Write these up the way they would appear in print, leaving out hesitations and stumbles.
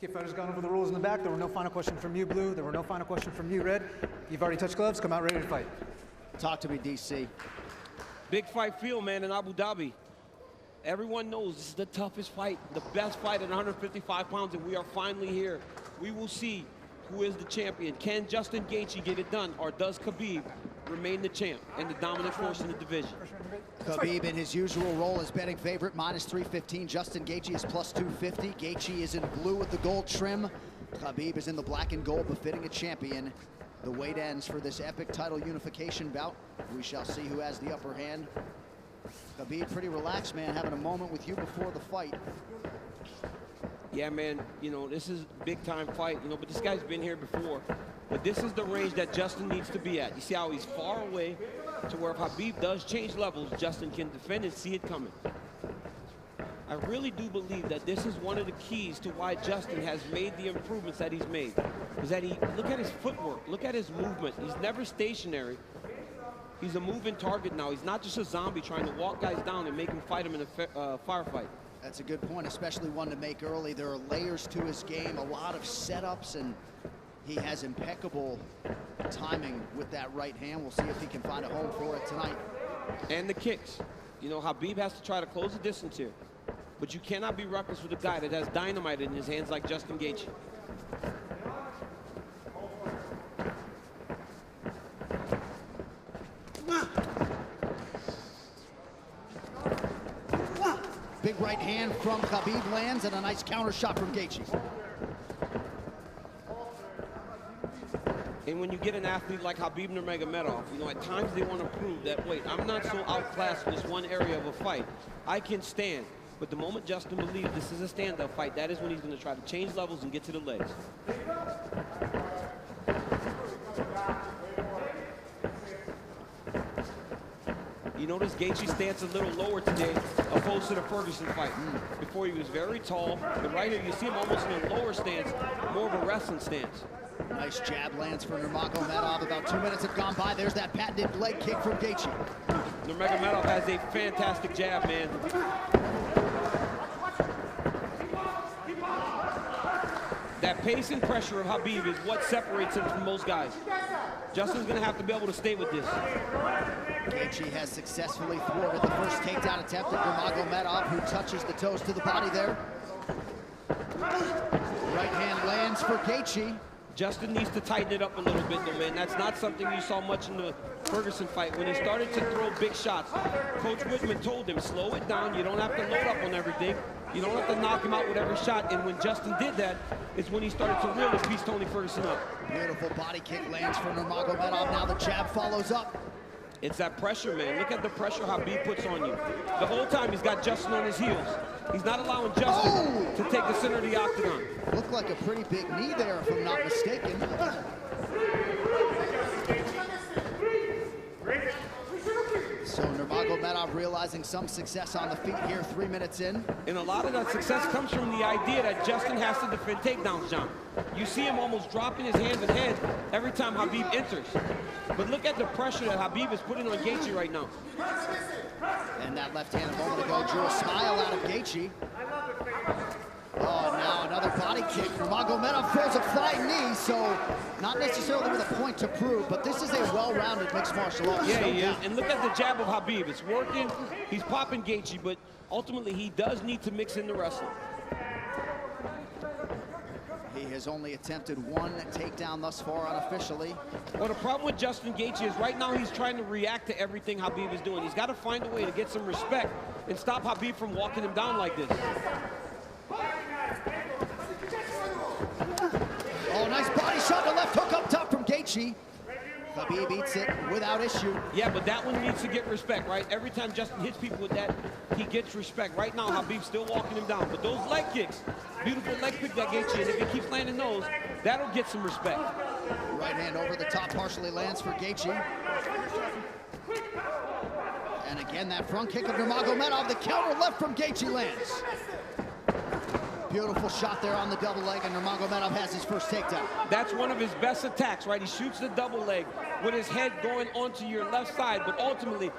Okay, fighters gone over the rules in the back. There were no final questions from you, Blue. There were no final questions from you, Red. You've already touched gloves. Come out ready to fight. Talk to me, DC. Big fight field, man, in Abu Dhabi. Everyone knows this is the toughest fight, the best fight at 155 pounds, and we are finally here. We will see who is the champion. Can Justin Gaethje get it done, or does Khabib remain the champ and the dominant force in the division? Khabib, in his usual role as betting favorite, -315. Justin Gaethje is +250. Gaethje is in blue with the gold trim. Khabib is in the black and gold, befitting a champion. The wait ends for this epic title unification bout. We shall see who has the upper hand. Khabib, pretty relaxed, man, having a moment with you before the fight. Yeah, man, you know, this is a big-time fight, you know, but this guy's been here before. But this is the range that Justin needs to be at. You see how he's far away to where if Khabib does change levels, Justin can defend and see it coming. I really do believe that this is one of the keys to why Justin has made the improvements that he's made. Is that look at his footwork, look at his movement. He's never stationary. He's a moving target now. He's not just a zombie trying to walk guys down and make him fight him in a firefight. That's a good point, especially one to make early. There are layers to his game, a lot of setups, and he has impeccable timing with that right hand. We'll see if he can find a home for it tonight. And the kicks. You know, Khabib has to try to close the distance here. But you cannot be reckless with a guy that has dynamite in his hands like Justin Gaethje. Big right hand from Khabib lands, and a nice counter shot from Gaethje. And when you get an athlete like Khabib Nurmagomedov, you know, at times they want to prove that, wait, I'm not so outclassed in this one area of a fight. I can stand. But the moment Justin believes this is a stand-up fight, that is when he's going to try to change levels and get to the legs. You notice Gaethje stands a little lower today, opposed to the Ferguson fight. Before he was very tall, but right here you see him almost in a lower stance, more of a wrestling stance. Nice jab lands for Nurmagomedov. About 2 minutes have gone by. There's that patented leg kick from Gaethje. Nurmagomedov has a fantastic jab, man. That pace and pressure of Khabib is what separates him from most guys. Justin's going to have to be able to stay with this. Gaethje has successfully thwarted the first takedown attempt of Nurmagomedov, who touches the toes to the body there. Right hand lands for Gaethje. Justin needs to tighten it up a little bit, though, man. That's not something you saw much in the Ferguson fight. When he started to throw big shots, Coach Whitman told him, slow it down. You don't have to load up on everything. You don't have to knock him out with every shot. And when Justin did that, it's when he started to really piece Tony Ferguson up. Beautiful body kick lands for Nurmagomedov. Now the jab follows up. It's that pressure, man. Look at the pressure Khabib puts on you. The whole time he's got Justin on his heels. He's not allowing Justin to take the center of the octagon. Looked like a pretty big knee there, if I'm not mistaken. So Nurmagomedov realizing some success on the feet here, 3 minutes in. And a lot of that success comes from the idea that Justin has to defend takedowns, John. You see him almost dropping his hands and head every time Khabib enters. But look at the pressure that Khabib is putting on Gaethje right now. And that left hand a moment ago drew a smile out of Gaethje. Oh, now another body kick. Nurmagomedov throws a flying knee, so not necessarily with a point to prove, but this is a well-rounded mixed martial arts. Yeah, he is. And look at the jab of Khabib. It's working. He's popping Gaethje, but ultimately he does need to mix in the wrestling. He has only attempted one takedown thus far unofficially. Well, the problem with Justin Gaethje is right now he's trying to react to everything Khabib is doing. He's got to find a way to get some respect and stop Khabib from walking him down like this. Oh, nice body shot, the left hook up top from Gaethje. Khabib eats it without issue. Yeah, but that one needs to get respect, right? Every time Justin hits people with that, he gets respect. Right now, Khabib's still walking him down. But those leg kicks, beautiful leg kick that Gaethje, and if he keeps landing those, that'll get some respect. Right hand over the top partially lands for Gaethje. And again, that front kick of Nurmagomedov, the counter left from Gaethje lands. Beautiful shot there on the double leg, and Nurmagomedov has his first takedown. That's one of his best attacks, right? He shoots the double leg with his head going onto your left side, but ultimately,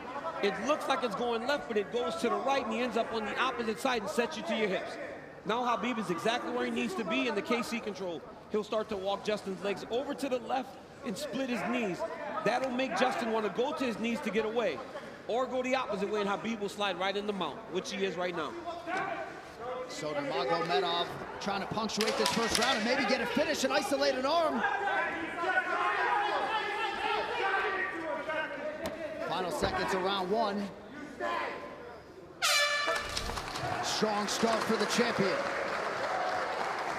it looks like it's going left, but it goes to the right, and he ends up on the opposite side and sets you to your hips. Now Khabib is exactly where he needs to be in the KC control. He'll start to walk Justin's legs over to the left and split his knees. That'll make Justin want to go to his knees to get away, or go the opposite way, and Khabib will slide right in the mount, which he is right now. So Nurmagomedov trying to punctuate this first round and maybe get a finish, an isolated arm. Final seconds of round one. Strong start for the champion.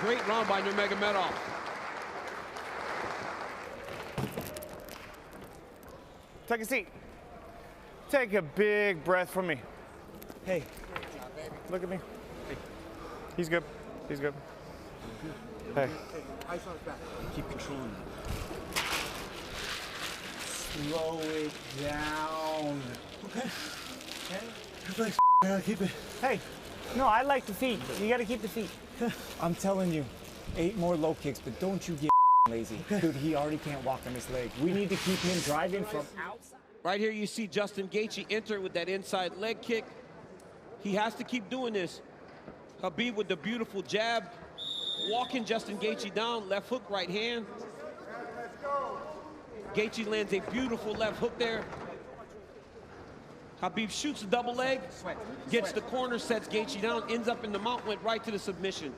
Great round by Nurmagomedov. Take a seat. Take a big breath from me. Hey, look at me. Hey. He's good. He's good. Hey. Ice on his back. Keep controlling it. Slow it down. Okay. Okay. Relax. Keep it. Hey. No, I like the feet. You gotta keep the feet. I'm telling you, 8 more low kicks, but don't you get lazy. Okay. Dude, he already can't walk on his leg. We need to keep him driving from outside. Right here you see Justin Gaethje enter with that inside leg kick. He has to keep doing this. Khabib with the beautiful jab, walking Justin Gaethje down, left hook, right hand. Gaethje lands a beautiful left hook there. Khabib shoots a double leg, gets the corner, sets Gaethje down, ends up in the mount, went right to the submission.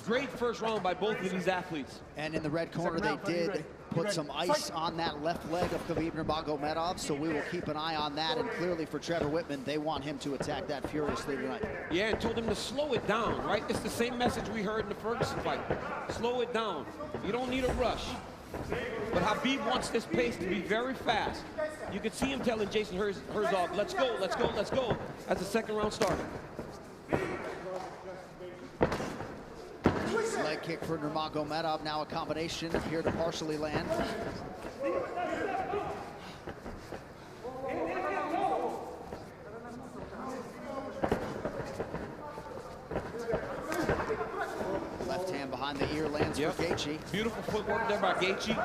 Great first round by both of these athletes. And in the red corner, they did put some ice on that left leg of Khabib Nurmagomedov, so we will keep an eye on that. And clearly for Trevor Whitman, they want him to attack that furiously tonight. Yeah, and told him to slow it down, right? It's the same message we heard in the Ferguson fight. Slow it down. You don't need a rush. But Khabib wants this pace to be very fast. You could see him telling Jason Herzog, let's go, let's go, let's go, as the second round started. Leg kick for Nurmagomedov, now a combination here to partially land. Left hand behind the ear lands for Gaethje. Beautiful footwork there by Gaethje.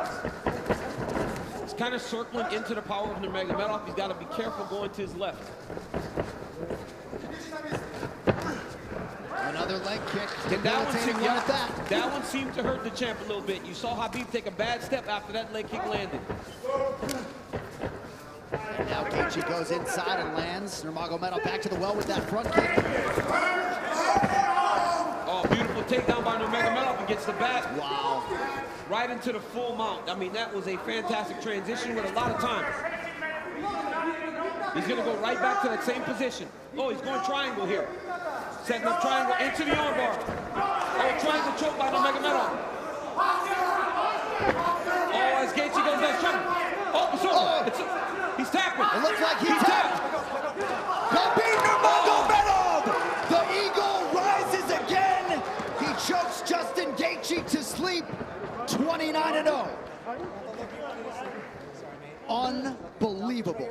He's kind of circling into the power of Nurmagomedov. He's got to be careful going to his left. Another leg kick. That one seemed to hurt the champ a little bit. You saw Khabib take a bad step after that leg kick landed. And now Gaethje goes inside and lands. Nurmagomedov back to the well with that front kick. Oh, beautiful takedown by Nurmagomedov against the back. Wow. Right into the full mount. I mean, that was a fantastic transition with a lot of time. He's going to go right back to that same position. Oh, he's going triangle here. Setting up triangle into the armbar. Oh, triangle choke by Nurmagomedov. Oh, as Gaethje goes down, triangle. Oh, it's over. He's tapping. It looks like he tapped. Khabib Nurmagomedov! The eagle rises again. He chokes Justin Gaethje to sleep. 29-0. Unbelievable.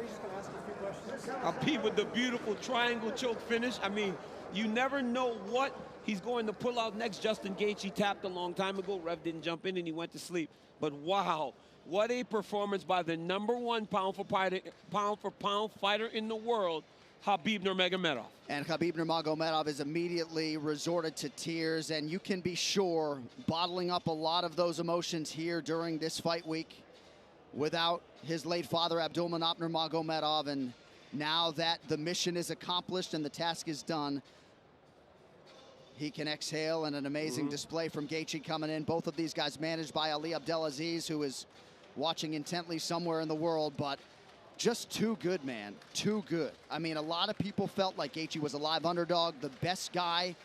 Khabib with the beautiful triangle choke finish. I mean, you never know what he's going to pull out next. Justin Gaethje tapped a long time ago. Rev didn't jump in and he went to sleep. But wow, what a performance by the #1 pound for pound fighter in the world, Khabib Nurmagomedov. And Khabib Nurmagomedov is immediately resorted to tears, and you can be sure bottling up a lot of those emotions here during this fight week without his late father, Abdulmanap Nurmagomedov. And now that the mission is accomplished and the task is done, he can exhale, and an amazing display from Gaethje coming in. Both of these guys managed by Ali Abdelaziz, who is watching intently somewhere in the world, but just too good, man, too good. I mean, a lot of people felt like Gaethje was a live underdog, the best guy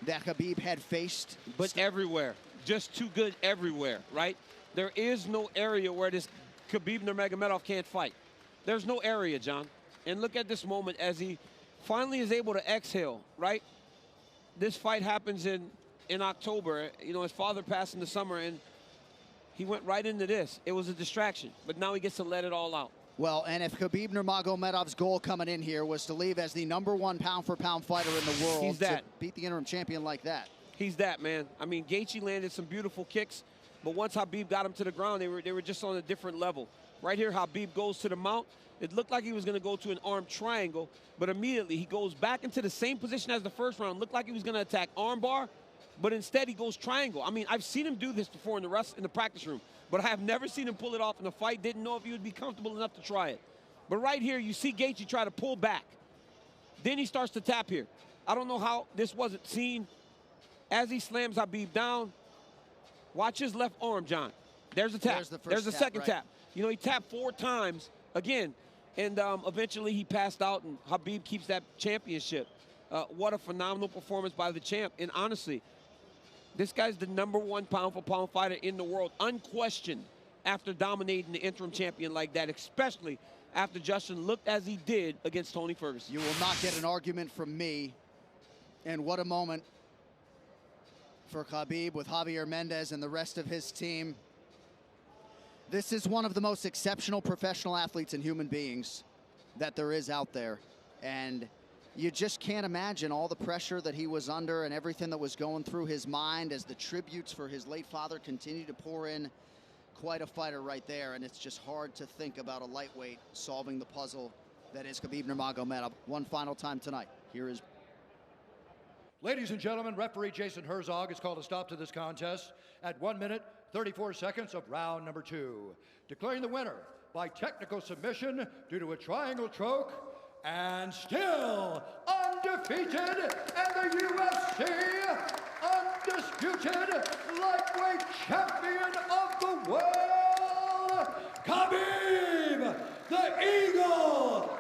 that Khabib had faced. But everywhere, just too good everywhere, right? There is no area where this Khabib Nurmagomedov can't fight. There's no area, John. And look at this moment as he finally is able to exhale, right? This fight happens in October. You know, his father passed in the summer, and he went right into this. It was a distraction, but now he gets to let it all out. Well, and if Khabib Nurmagomedov's goal coming in here was to leave as the #1 pound-for-pound fighter in the world, he's that. to beat the interim champion like that. He's that, man. I mean, Gaethje landed some beautiful kicks, but once Khabib got him to the ground, they were just on a different level. Right here, Khabib goes to the mount. It looked like he was going to go to an arm triangle, but immediately he goes back into the same position as the first round. Looked like he was going to attack armbar, but instead he goes triangle. I mean, I've seen him do this before in the practice room, but I have never seen him pull it off in a fight. Didn't know if he would be comfortable enough to try it. But right here, you see Gaethje try to pull back. Then he starts to tap here. I don't know how this wasn't seen. As he slams Khabib down, watch his left arm, John. There's a tap. There's the second tap. You know, he tapped 4 times again, and eventually he passed out, and Khabib keeps that championship. What a phenomenal performance by the champ. And honestly, this guy's the #1 pound-for-pound fighter in the world, unquestioned, after dominating the interim champion like that, especially after Justin looked as he did against Tony Ferguson. You will not get an argument from me. And what a moment for Khabib with Javier Mendez and the rest of his team. This is one of the most exceptional professional athletes and human beings that there is out there. And you just can't imagine all the pressure that he was under and everything that was going through his mind as the tributes for his late father continue to pour in. Quite a fighter right there, and it's just hard to think about a lightweight solving the puzzle that is Khabib Nurmagomedov. One final time tonight. Here is... Ladies and gentlemen, referee Jason Herzog has called a stop to this contest at 1 minute, 34 seconds of round number 2. Declaring the winner by technical submission due to a triangle choke, and still undefeated, and the UFC undisputed lightweight champion of the world, Khabib, the Eagle